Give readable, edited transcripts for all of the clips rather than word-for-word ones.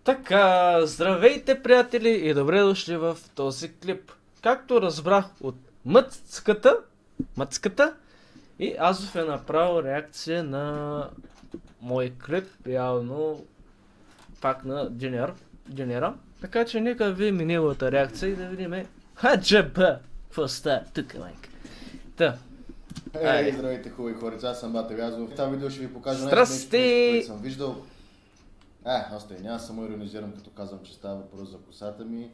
Така, здравейте приятели и добре дошли в този клип. Както разбрах от Мъцката и Азов е направил реакция на мой клип, явно пак на Дженера. Така че нека видим неговата реакция и да видим хаджаба, какво става тук, майка. Та. Здравейте, хубави хора, аз съм Бате Вязов. В това видео ще ви покажа нещо, което съм виждал. Остави, няма самоиронизирам, като казвам, че става въпрос за косата ми,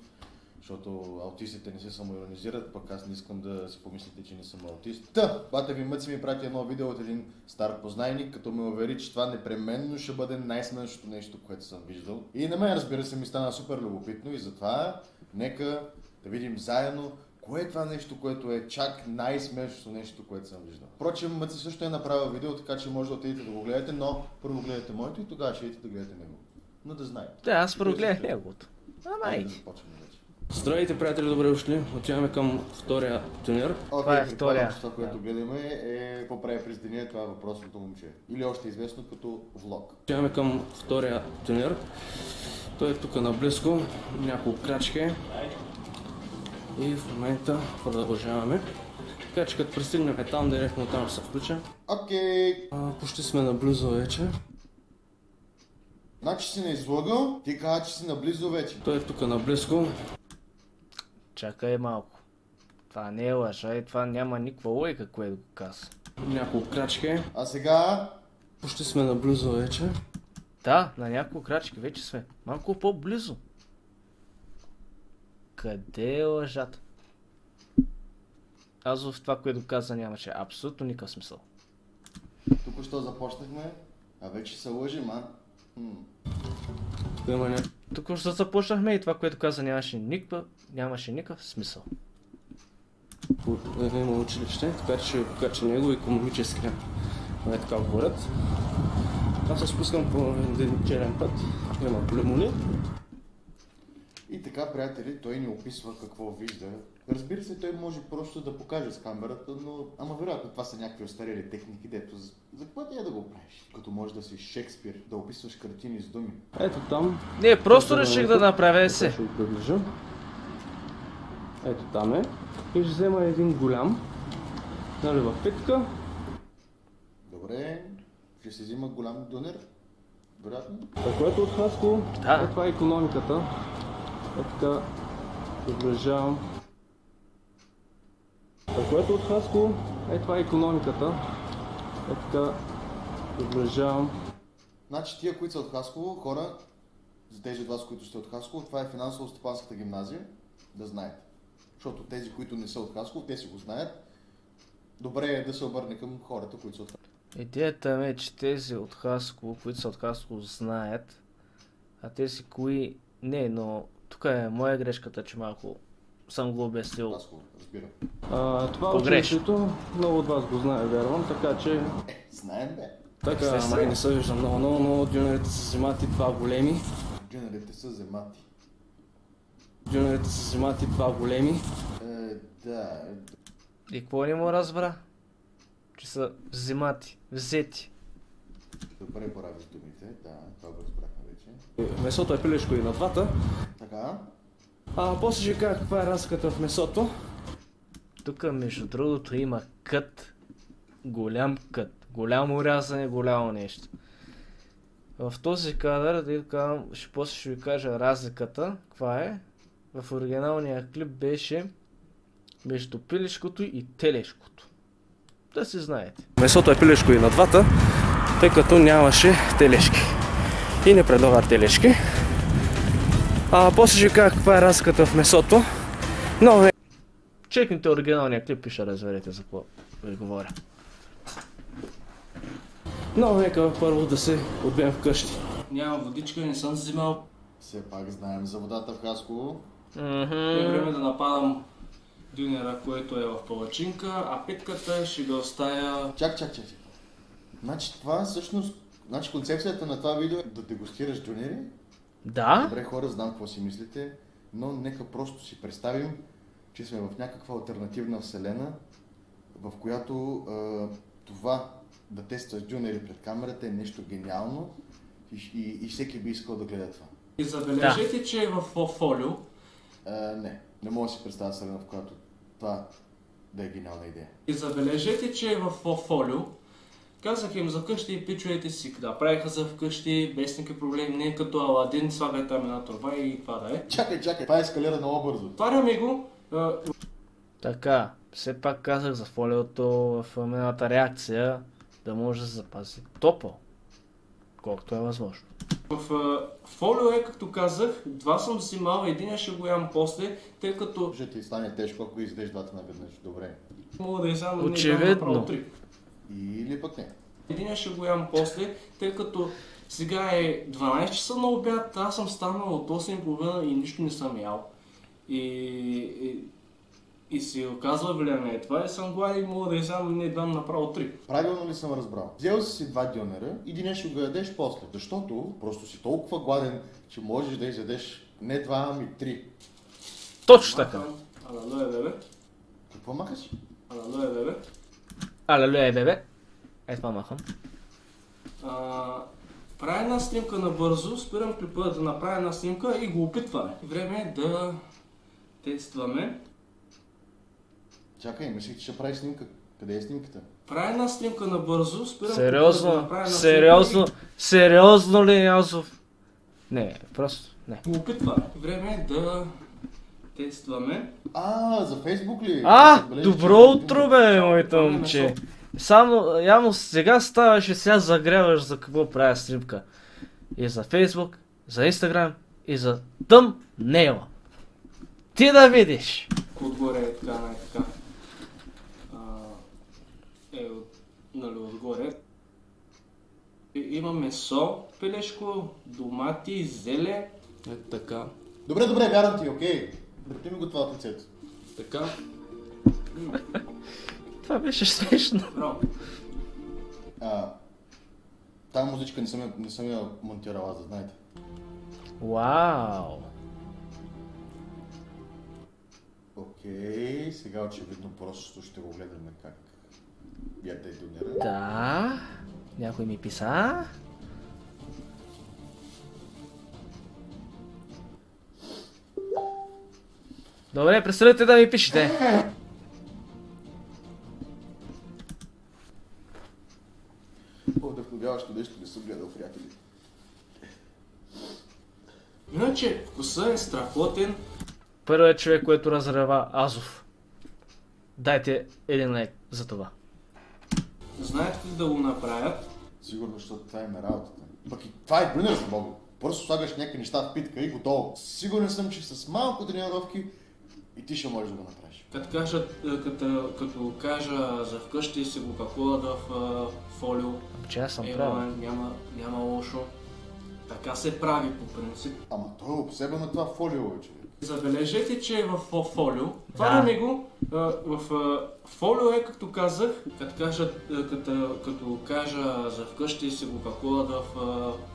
защото аутистите не се самоиронизират, пък аз не искам да си помислите, че не съм аутист. Бате ви Мъци ми прати едно видео от един стар познайник, като ме увери, че това непременно ще бъде най-смешното нещо, което съм виждал. И на мен, разбира се, ми стана супер любопитно и затова нека да видим заедно кое е това нещо, което е чак най-смешното нещо, което съм виждал. Впрочем, Мъци също е направил видео, така че може да отидете да го гледате, но първо гледате моето и тогава ще идете да гледате него. Но да знаете. Да, аз първо гледах неговото. Айде да започваме вече. Здравейте, приятели, добре дошли. Отиваме към втория турнир. Това е втория. Това, което гледаме е какво прави през деня, това е въпросното момче. Или още известно като влог. Отиваме към втория турнир. Той е тук наблизко, няколко крачки. И в момента продължаваме. Така че като пристигнем там, директно там ще се включа. Окей. Почти сме наблизо вече. Значи си не излъгал, ти каза, че си наблизо вече. Той е тук наблизко. Чакай малко. Това не е лъжа и това няма никаква логика, което го каза. Няколко крачки. А сега... Почти сме наблизо вече. Да, на няколко крачки вече сме. Малко по-близо. Къде е лъжата? Аз в това, което каза, нямаше абсолютно никакъв смисъл. Тук що започнахме, а вече се лъжим, а? Тук що започнахме и това, което каза, нямаше никакъв смисъл. Има училище, така че ще ви покача него икономическия. Не така говорят. Аз се спускам по един черен път. Има племуни. И така, приятели, той ни описва какво вижда. Разбира се, той може просто да покаже с камерата, но... Ама вероятно това са някакви остарели техники, дето за какво ти е да го правиш? Като може да си Шекспир, да описваш картини с думи. Ето там. Не, просто реших да направя се. Ще го приближа. Ето там е. И ще взема един голям. Нали в питка. Добре, ще се взима голям донер. Вероятно. А което от Хасково, Да. това е икономиката. Ето така приближавам. А което от Хасково, това е икономиката. Ето така приближавам. Значи тия, които са от Хасково, хора, за тези от вас, които сте от Хасково, това е финансово-стопанската гимназия, да знаете. Защото тези, които не са от Хасково, те си го знаят. Добре е да се обърне към хората, които са от Хасково. Идеята ми е, че тези от Хасково, които са от Хасково, знаят, а тези кои не, но тук е моя грешката, че малко съм го обяснил. Хасково, разбирам. Това Погрешно. училището, много от вас го знае, вярвам, така че... Знаем, бе. Така, май не се вижда много, но дюнерите са взимати два големи. Дюнерите са вземати. Дюнерите са взимати два големи. Да. И какво не му разбра? Че са взети. Добре правиш думите, да, това го разбрахме вече. Месото е пилешко и на двата. Така. После ще кажа каква е разликата в месото. Тук между другото има кът. Голям кът. Голямо рязане, голямо нещо. В този кадър, после ще ви кажа разликата. Каква е? В оригиналния клип беше между пилешкото и телешкото. Да си знаете. Месото е пилешко и на двата, тъй като нямаше телешки. И не предлага телешки. После ще кажа каква е разликата в месото. Но Чекните оригиналния клип и ще разберете за какво ви говоря. Но нека първо да се отбием вкъщи. Нямам водичка, не съм взимал. Все пак знаем за водата в Хасково. Е време да нападам дюнера, който е в палачинка, а питката ще го оставя... Чак. Значи това всъщност... Значи концепцията на това видео е да дегустираш дюнери. Да? Добре хора, знам какво си мислите, но нека просто си представим, че сме в някаква алтернативна вселена, в която това да тестваш дюнери пред камерата е нещо гениално и всеки би искал да гледа това. И забележете, че е в фолио. Не мога да си представя сърна, в която това да е гениална идея. И забележете, че е в фолио. Казах им за къщи, пичовете си да правиха за вкъщи, без никакви проблеми, не като Аладин, слагай там една турба и това да е. Чакай, това ескалира много бързо. Отваряме го. Така, все пак казах за фолиото в миналата реакция да може да се запази топъл, колкото е възможно. В фолио е, както казах, два съм взимал, единия ще го ям после, тъй като... Ще ти стане тежко, ако издеш двата наведнъж. Добре. Мога да изям очевидно. Или пък не. Единия ще го ям после, тъй като сега е 12 часа на обяд, аз съм станал от 8:30 и нищо не съм ял. И си оказва влияние това и съм гладен и мога да изям не дам направо 3. Правилно ли съм разбрал? Взел си два дюнера и един ще го ядеш после. Защото просто си толкова гладен, че можеш да изядеш не 2, ами 3. Точно така. Алелуя, бебе. Какво махаш? Алелуя, бебе. Алелуя, бебе. Ето това махам. Правя една снимка набързо, спирам клипа да направя една снимка и го опитваме. Време е да тестваме. Чакай, мислих, че ще прави снимка. Къде е снимката? Правя една снимка набързо, спирам Сериозно, да направя една сериозно, снимка сериозно ли, Язов? Не, просто не. и го опитваме. Време е да тестваме. За Фейсбук ли? Добро утро, бе, моето момче. Само, явно сега ставаш и сега загряваш за какво правя снимка. И за Фейсбук, за Инстаграм и за тъмнейла. Ти да видиш. Отгоре е така, най-така. Нали, отгоре. Има месо, пилешко, домати, зеле. Ето така. Добре, вярвам ти, окей. Брати ми го това от лицето. Така. Това беше смешно. Браво. Тая музичка не съм я монтирал, аз да знаете. Вау. Окей, сега очевидно просто ще го гледаме как яде дюнера. Да, някой ми писа. Добре, представете да ми пишете. Вдъхновяващо нещо не съм гледал, приятели. Иначе вкусът е страхотен. Първият човек, който разрева Азов. Дайте един лайк за това. Знаете ли да го направят? Сигурно, защото това е работата. Пък и това е брюнер за Бога. Просто слагаш някакви неща в питка и готово. Сигурен съм, че с малко тренировки и ти ще можеш да го направиш. Като кажа за вкъщи си го пакуват в фолио. Че аз съм правил. Няма лошо. Така се прави по принцип. Ама той е обсебен на това фолио, човек. Забележете, че е в фолио. Отваряме го. В фолио е, както казах, като кажа за вкъщи си го пакуват в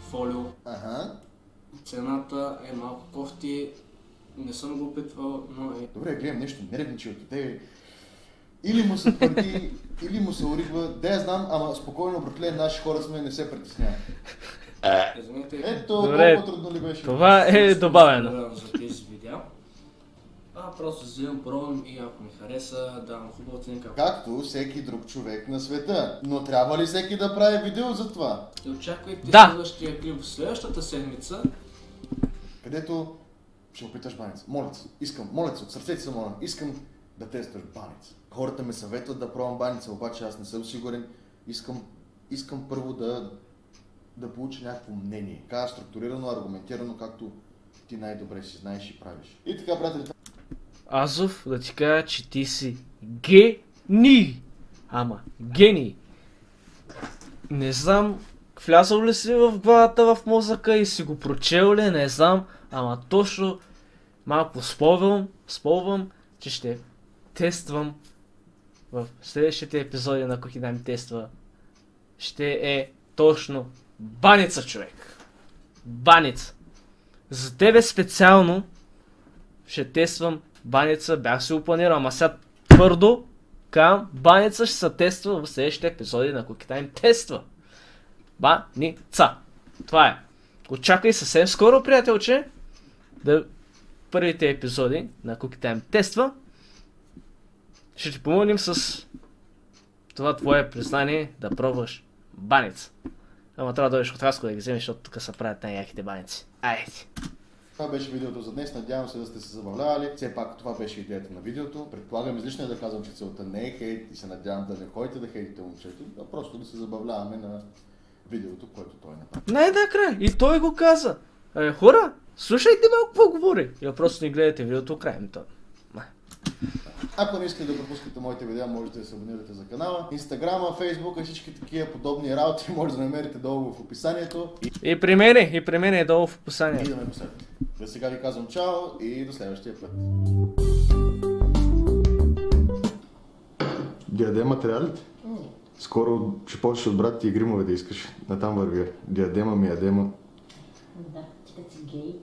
фолио. Цената е малко кофти. Не съм го опитвал, но е... Добре, гледам нещо нервничи от тебе. Или му се твърди, или му се оригва. Да я знам, ама спокойно, братле, наши хора сме, не се притесняват. Ето, толкова трудно ли беше? Това е добавено. За тези видеа. Просто взимам, пробвам и ако ми хареса, давам хубава оценка. Както всеки друг човек на света. Но трябва ли всеки да прави видео за това? Очаквайте следващия клип в следващата седмица. Където ще опиташ баница. Моля се, от сърцето се моля. Искам да тестваш баница. Хората ме съветват да пробвам баница, обаче аз не съм сигурен. Искам първо да получа някакво мнение. Така структурирано, аргументирано, както ти най-добре си знаеш и правиш. И така, приятели. Азов, да ти кажа, че ти си гений. Ама, гений. Не знам, влязъл ли си в главата в мозъка и си го прочел ли, не знам. Ама точно малко спълвам, че ще тествам в следващите епизоди на Кокидами тества. Ще е точно баница, човек. Баница. За тебе специално ще тествам баница, бях си опланирал, ама сега твърдо към баница ще се тества в следващите епизоди на Кокидами тества. Баница. Това е. очаквай съвсем скоро, приятелче, да първите епизоди на Cookie Time тества. Ще ти помогнем с това твое признание да пробваш баница. Ама трябва да дойдеш от Хаско да ги вземеш, защото тук се правят най-яките баници. Айде! Това беше видеото за днес, надявам се да сте се забавлявали. Все пак това беше идеята на видеото. Предполагам излишно е да казвам, че целта не е хейт и се надявам да не ходите да хейтите момчето, а просто да се забавляваме на видеото, което той направи. Най-накрая, и той го каза. Хора, слушайте ме какво говори. И просто ни гледате видеото край. Ако не искате да пропускате моите видеа, можете да се абонирате за канала. Инстаграма, Фейсбук и всички такива подобни работи може да намерите долу в описанието. И при мен е долу в описанието. И да ме последвате. За сега ви казвам чао и до следващия път. Диадема материалите? Скоро ще почнеш от брат ти и гримове да искаш. Натам вървя. Диадема ми ядема. Да, ти да си гей.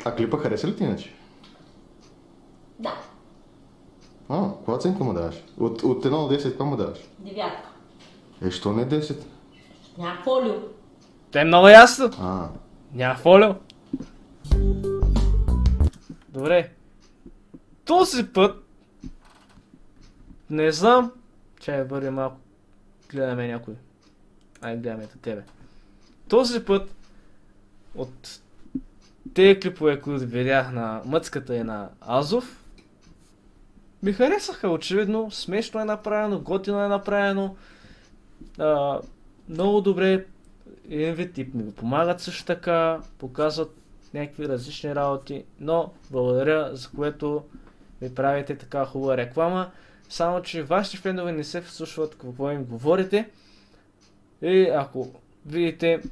А клипа хареса ли ти иначе? Да. Каква оценка му даваш? От 1 до 10 какво му даваш? 9. Що не 10? Няма фолио. Те е много ясно. А. Няма фолио. Добре. Този път не знам. Чай бъде малко. Гледаме някой. Гледаме тебе. Този път от тези клипове, които видях на Мъцката и на Азов, ми харесаха, очевидно, смешно е направено, готино е направено, много добре, един вид и ми помагат също така, показват някакви различни работи, но благодаря за което ми правите така хубава реклама, само че вашите фенове не се вслушват какво им говорите и ако видите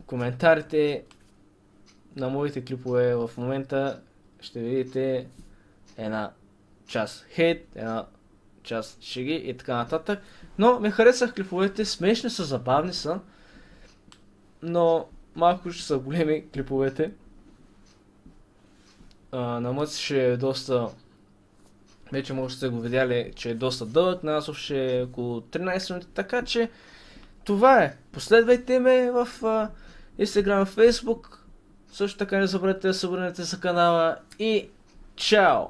коментарите на моите клипове в момента, ще видите една част хейт, една част шеги и така нататък. Но ме харесах клиповете, смешни са, забавни са, но малко ще са големи клиповете. На Мъц ще е доста, вече може да сте го видяли, че е доста дълъг, на Азов ще е около 13 минути, така че това е. Последвайте ме в Instagram, Facebook, също така не забравяйте да се абонирате за канала и чао!